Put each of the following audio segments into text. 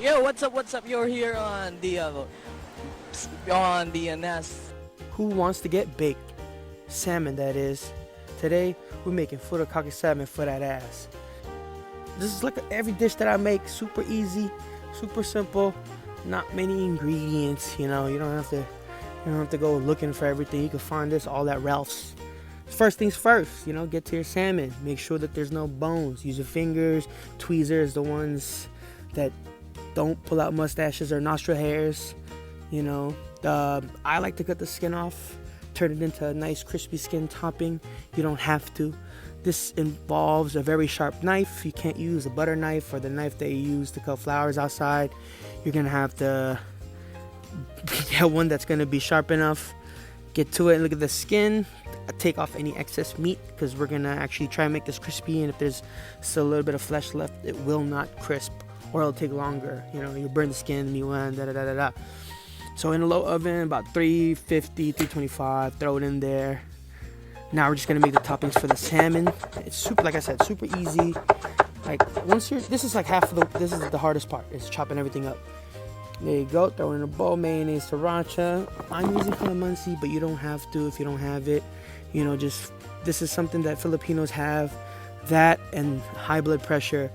Yo, what's up? What's up? You're here on the Nest. Who wants to get baked? Salmon, that is. Today, we're making Furikake Salmon for that ass. This is like every dish that I make. Super easy, super simple. Not many ingredients. You know, you don't have to go looking for everything. You can find this all at Ralph's. First things first, you know, get to your salmon. Make sure that there's no bones. Use your fingers, tweezers, the ones that don't pull out mustaches or nostril hairs. You know, I like to cut the skin off, turn it into a nice crispy skin topping. You don't have to. This involves a very sharp knife. You can't use a butter knife or the knife that you use to cut flowers outside. You're gonna have to get one that's gonna be sharp enough. Get to it and look at the skin. Take off any excess meat because we're gonna actually try and make this crispy, and if there's still a little bit of flesh left, it will not crisp, or it'll take longer. You know, you burn the skin, you want da. So in a low oven, about 350, 325, throw it in there. Now we're just gonna make the toppings for the salmon. It's super, like I said, super easy. Like this is like this is the hardest part, is chopping everything up. There you go, throw it in a bowl, mayonnaise, Sriracha. I'm using Calamansi, but you don't have to if you don't have it. You know, this is something that Filipinos have. That and high blood pressure,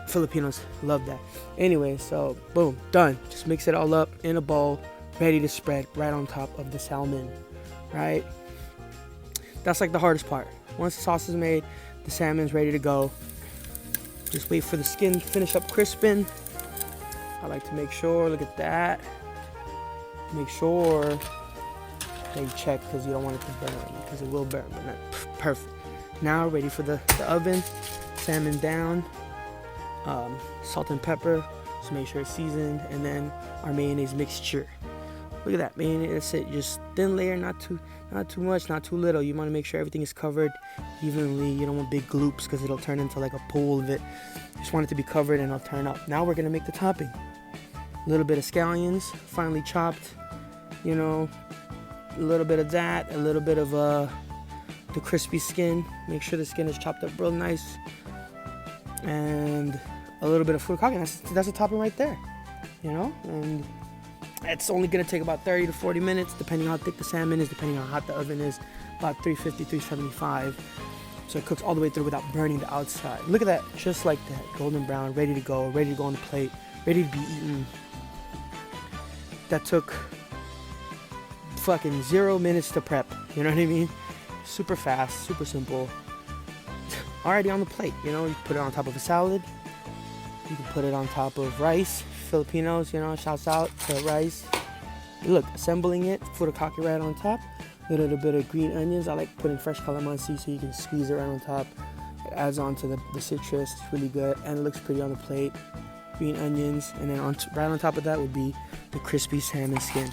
Filipinos love that. Anyway, so boom, done. Just mix it all up in a bowl, ready to spread right on top of the salmon, right? That's like the hardest part. Once the sauce is made, the salmon's ready to go. Just wait for the skin to finish up crisping. I like to make sure, look at that. Make sure that you check, because you don't want it to burn, because it will burn, but not perfect. Now ready for the oven. Salmon down, salt and pepper, just make sure it's seasoned, and then our mayonnaise mixture. Look at that mayonnaise. That's it. Just thin layer, not too much, not too little. You want to make sure everything is covered evenly. You don't want big gloops because it'll turn into like a pool of it. Just want it to be covered and it'll turn up. Now we're gonna make the topping. A little bit of scallions, finely chopped. You know, a little bit of that, a little bit of the crispy skin. Make sure the skin is chopped up real nice, and a little bit of furikake. That's a topping right there. You know, and it's only gonna take about 30 to 40 minutes, depending on how thick the salmon is, depending on how hot the oven is. About 350, 375. So it cooks all the way through without burning the outside. Look at that, just like that, golden brown, ready to go on the plate, ready to be eaten. That took fucking 0 minutes to prep. You know what I mean? Super fast, super simple. Already on the plate. You know, you put it on top of a salad. You can put it on top of rice. Filipinos, you know, shouts out to rice. Look, assembling it, furikake right on top. A little bit of green onions. I like putting fresh calamansi so you can squeeze it right on top. It adds on to the citrus. It's really good, and it looks pretty on the plate. Green onions, and then right on top of that would be the crispy salmon skin.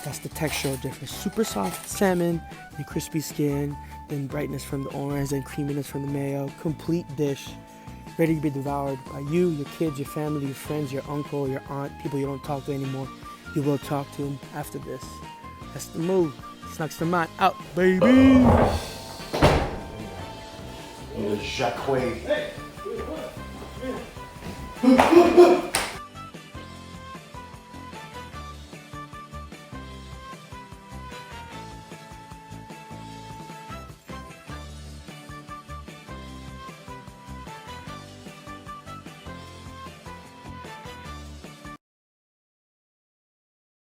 That's the textural difference. Super soft salmon and crispy skin, then brightness from the orange, then creaminess from the mayo. Complete dish, ready to be devoured by you, your kids, your family, your friends, your uncle, your aunt, people you don't talk to anymore. You will talk to them after this. That's the move. Snacks the mat out, baby. The Jacques.